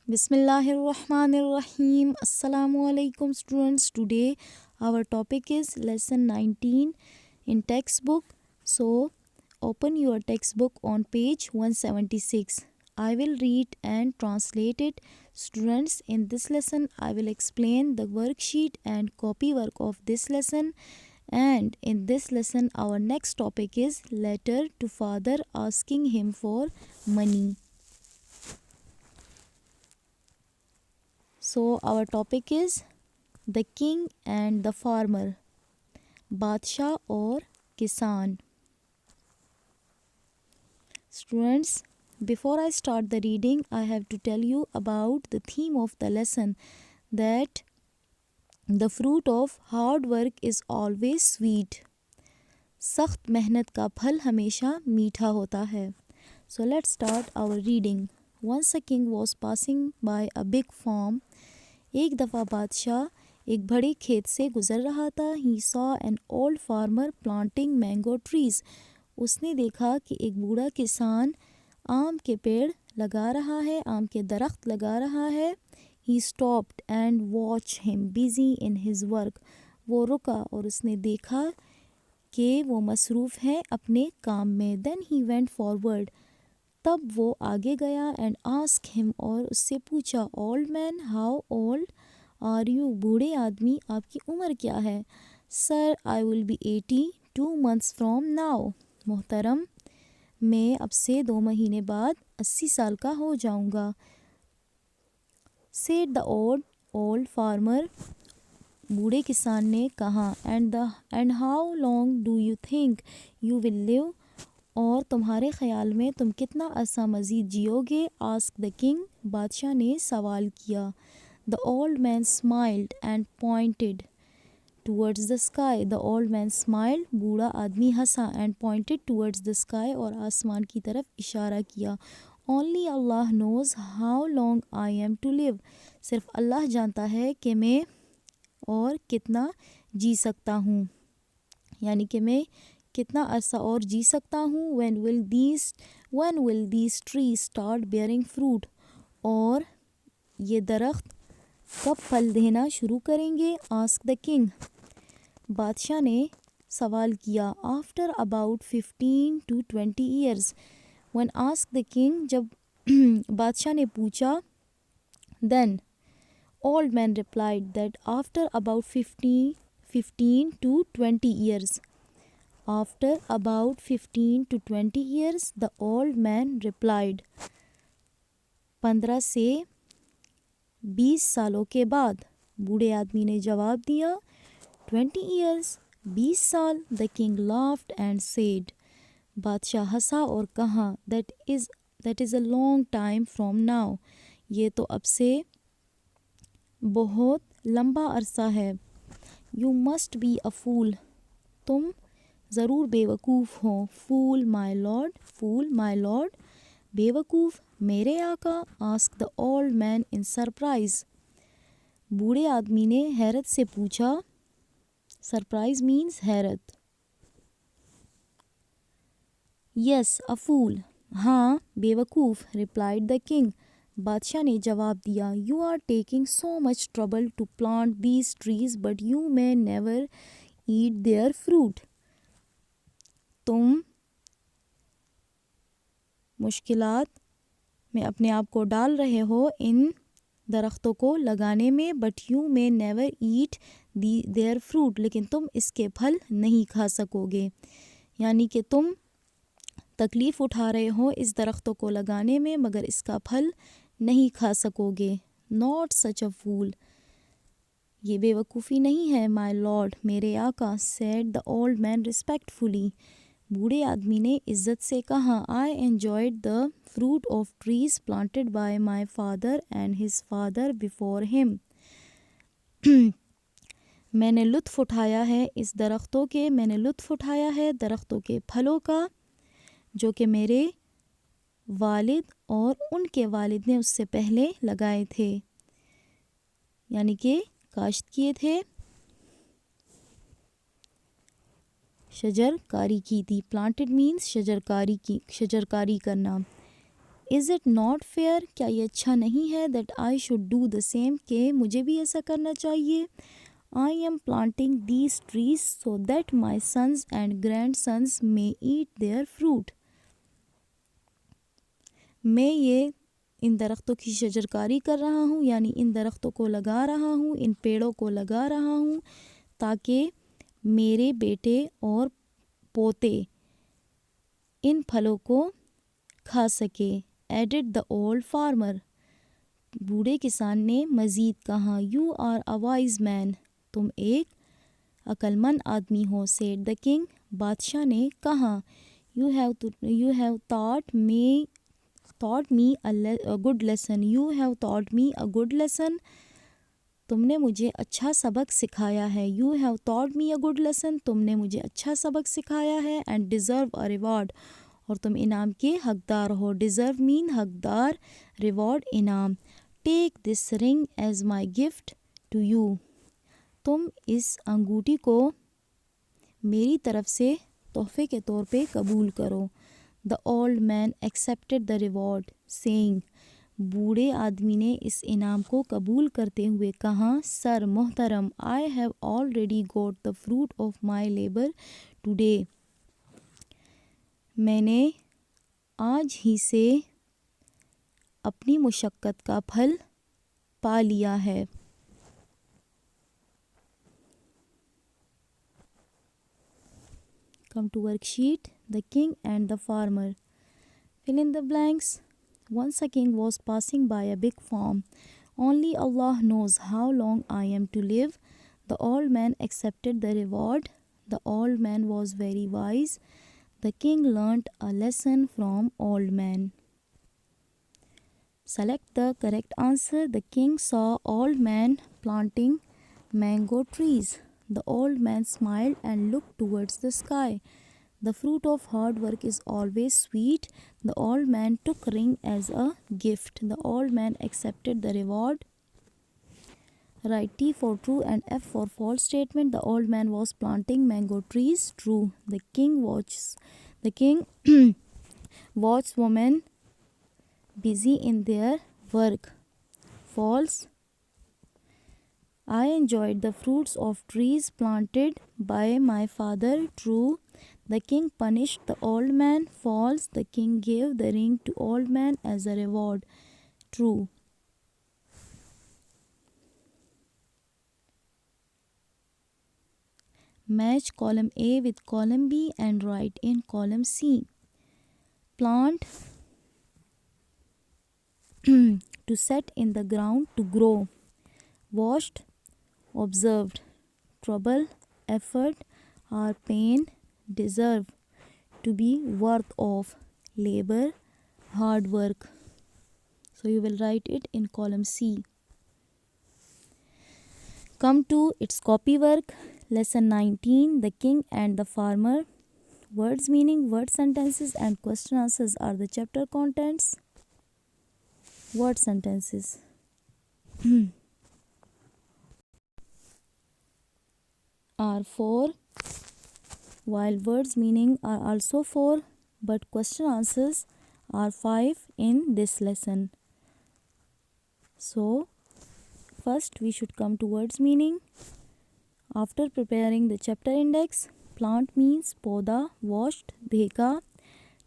Bismillahir Rahmanir Rahim. Assalamu alaikum students. Today our topic is lesson 19 in textbook. So open your textbook on page 176. I will read and translate it. Students, in this lesson I will explain the worksheet and copy work of this lesson. And in this lesson our next topic is letter to father asking him for money. So our topic is the king and the farmer, बादशाह और किसान. Students, before I start the reading, I have to tell you about the theme of the lesson, that the fruit of hard work is always sweet. सख्त मेहनत का फल हमेशा मीठा होता है. So let's start our reading. Once a king was passing by a big farm. एक दफ़ा बादशाह एक बड़े खेत से गुज़र रहा था. He saw an old farmer planting mango trees. उसने देखा कि एक बूढ़ा किसान आम के पेड़ लगा रहा है, आम के दरख्त लगा रहा है. He stopped and watched him busy in his work. वो रुका और उसने देखा कि वो मसरूफ़ है अपने काम में. Then he went forward. तब वो आगे गया and asked him, और उससे पूछा, old man, how old are you? बूढ़े आदमी, आपकी उम्र क्या है? Sir, I will be 80 2 months from now. मोहतरम, मैं अब से 2 महीने बाद 80 साल का हो जाऊंगा. Said the old farmer. बूढ़े किसान ने कहा, and how long do you think you will live? और तुम्हारे ख़याल में तुम कितना अरसा मज़ीद जियोगे? Asked the king. बादशाह ने सवाल किया. The old man smiled and pointed towards the sky. The old man smiled. बूढ़ा आदमी हंसा and pointed towards the sky, और आसमान की तरफ इशारा किया. Only Allah knows how long I am to live. सिर्फ अल्लाह जानता है कि मैं और कितना जी सकता हूँ, यानी कि मैं कितना अरसा और जी सकता हूँ. When will these trees start bearing fruit? और ये दरख्त कब फल देना शुरू करेंगे? Asked the king. बादशाह ने सवाल किया. After about 15 to 20 years. When asked the king, जब बादशाह ने पूछा, then old man replied that after about 15 to 20 years. After about 15 to 20 years, the old man replied. 15 से 20 सालों के बाद बूढ़े आदमी ने जवाब दिया. 20 years, 20 साल. The king laughed and said. बादशाह हंसा और कहा, that is a long time from now. ये तो अब से बहुत लंबा अरसा है. You must be a fool. तुम ज़रूर बेवकूफ़ हो. Fool my lord. बेवकूफ़ मेरे आका. Asked the old man in surprise. बूढ़े आदमी ने हैरत से पूछा. Surprise means हैरत. Yes, a fool. हाँ, बेवकूफ़, replied the king. बादशाह ने जवाब दिया. You are taking so much trouble to plant these trees, but you may never eat their fruit. तुम मुश्किलात में अपने आप को डाल रहे हो इन दरख्तों को लगाने में. But you may never eat their fruit. लेकिन तुम इसके फल नहीं खा सकोगे, यानी कि तुम तकलीफ़ उठा रहे हो इस दरख्तों को लगाने में, मगर इसका फल नहीं खा सकोगे. Not such a fool. ये बेवकूफ़ी नहीं है. My lord, मेरे आका. Said the old man respectfully. बूढ़े आदमी ने इज़्ज़त से कहा. I enjoyed the fruit of trees planted by my father and his father before him. मैंने लुत्फ़ उठाया है दरख्तों के फलों का, जो कि मेरे वालिद और उनके वालिद ने उससे पहले लगाए थे, यानी कि काश्त किए थे, शजरकारी की थी. प्लांटेड मीन्स शजरकारी करना. Is it not fair? کیا یہ اچھا نہیں ہے that I should do the same کہ مجھے بھی ایسا کرنا چاہیے. I am planting these trees so that my sons and grandsons may eat their fruit. میں یہ ان درختوں کی شجرکاری کر رہا ہوں، یعنی ان درختوں کو لگا رہا ہوں، ان پیڑوں کو لگا رہا ہوں تاکہ میرے بیٹے اور پوتے ان پھلوں کو کھا سکے. Added the old farmer. بوڑھے کسان نے مزید کہا. You are a wise man. تم ایک عقل مند آدمی ہو. said the king. بادشاہ نے کہا. You have taught me a good lesson. You have taught me a good lesson. تم نے مجھے اچھا سبق سکھایا ہے. You have taught me a good lesson. تم نے مجھے اچھا سبق سکھایا ہے. And deserve a reward. اور تم انعام کے حقدار ہو. deserve mean حقدار, reward انعام. take this ring as my gift to you. تم اس انگوٹھی کو میری طرف سے تحفے کے طور پہ قبول کرو. the old man accepted the reward saying. بوڑھے آدمی نے اس انعام کو قبول کرتے ہوئے کہا. سر محترم, I have already got the fruit of my labor today. میں نے آج ہی سے اپنی مشقت کا پھل پا لیا ہے. Come to worksheet. The king and the farmer. Fill in the blanks. Once a king was passing by a big farm. Only Allah knows how long I am to live. The old man accepted the reward. The old man was very wise. The king learnt a lesson from old man. Select the correct answer. The king saw old man planting mango trees. The old man smiled and looked towards the sky. The fruit of hard work is always sweet. The old man took ring as a gift. The old man accepted the reward. Write T for true and F for false statement. The old man was planting mango trees. True. The king watched women busy in their work. False. I enjoyed the fruits of trees planted by my father. True. The king punished the old man. False. The king gave the ring to old man as a reward. True. Match column A with column B and write in column C. Plant to set in the ground to grow. Washed, observed. Trouble, effort or pain, deserve. To be worth of. Labor, hard work. So you will write it in column C. Come to its copy work. Lesson 19. The king and the farmer. Words meaning, word sentences and question answers are the chapter contents. Word sentences. Are 4, while words meaning are also 4, but question answers are 5 in this lesson. So first we should come to words meaning. After preparing the chapter index, plant means पौधा, washed देखा,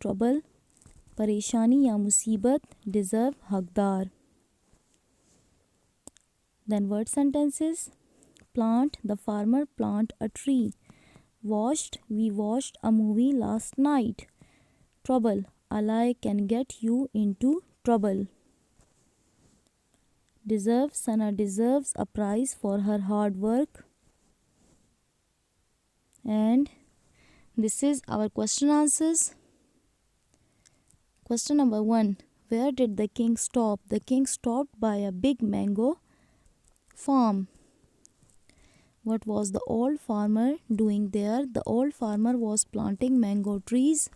trouble परेशानी या मुसीबत, deserve हकदार. Then word sentences. Plant, the farmer plant a tree. Watched, we watched a movie last night. Trouble, a lie can get you into trouble. Deserve, Sana deserves a prize for her hard work. And this is our question answers. Question number 1. Where did the king stop? The king stopped by a big mango farm. What was the old farmer doing there? The old farmer was planting mango trees.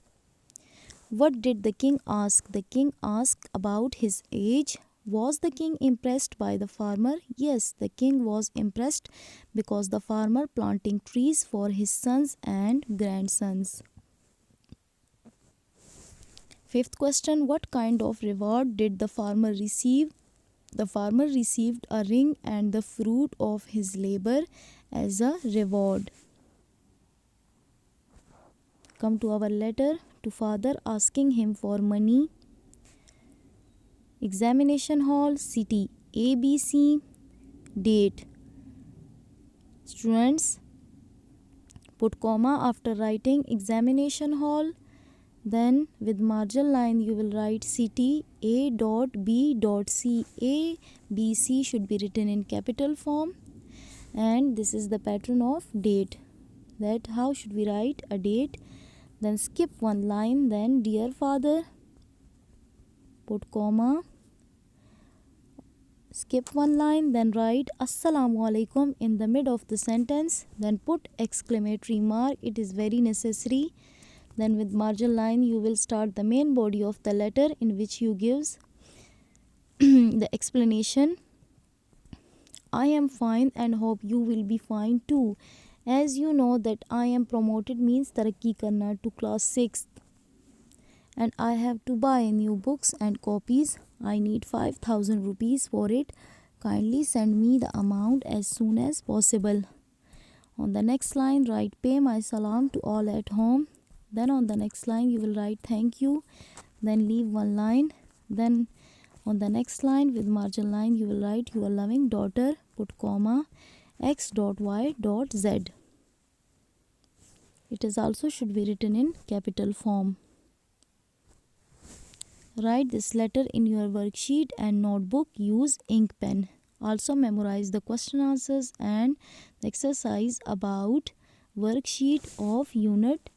What did the king ask? The king asked about his age. Was the king impressed by the farmer? Yes, the king was impressed because the farmer planting trees for his sons and grandsons. Fifth question, what kind of reward did the farmer receive? The farmer received a ring and the fruit of his labor as a reward. Come to our letter to father asking him for money. Examination hall, city ABC, date. Students, put comma after writing examination hall. Then with margin line you will write city A dot B dot C. A, B, C should be written in capital form. And this is the pattern of date. That how should we write a date? Then skip one line, then dear father, put comma, skip one line, then write Assalamu alaikum in the mid of the sentence, then put exclamatory mark, it is very necessary. Then with margin line you will start the main body of the letter in which you gives the explanation. I am fine and hope you will be fine too. As you know that I am promoted means tarakki karna to class 6th. And I have to buy new books and copies. I need 5,000 rupees for it. Kindly send me the amount as soon as possible. On the next line write pay my salam to all at home. Then on the next line you will write thank you. Then leave one line. Then on the next line with margin line you will write your loving daughter, put comma, x dot y dot z. It is also should be written in capital form. Write this letter in your worksheet and notebook. Use ink pen. Also memorize the question answers and the exercise about worksheet of unit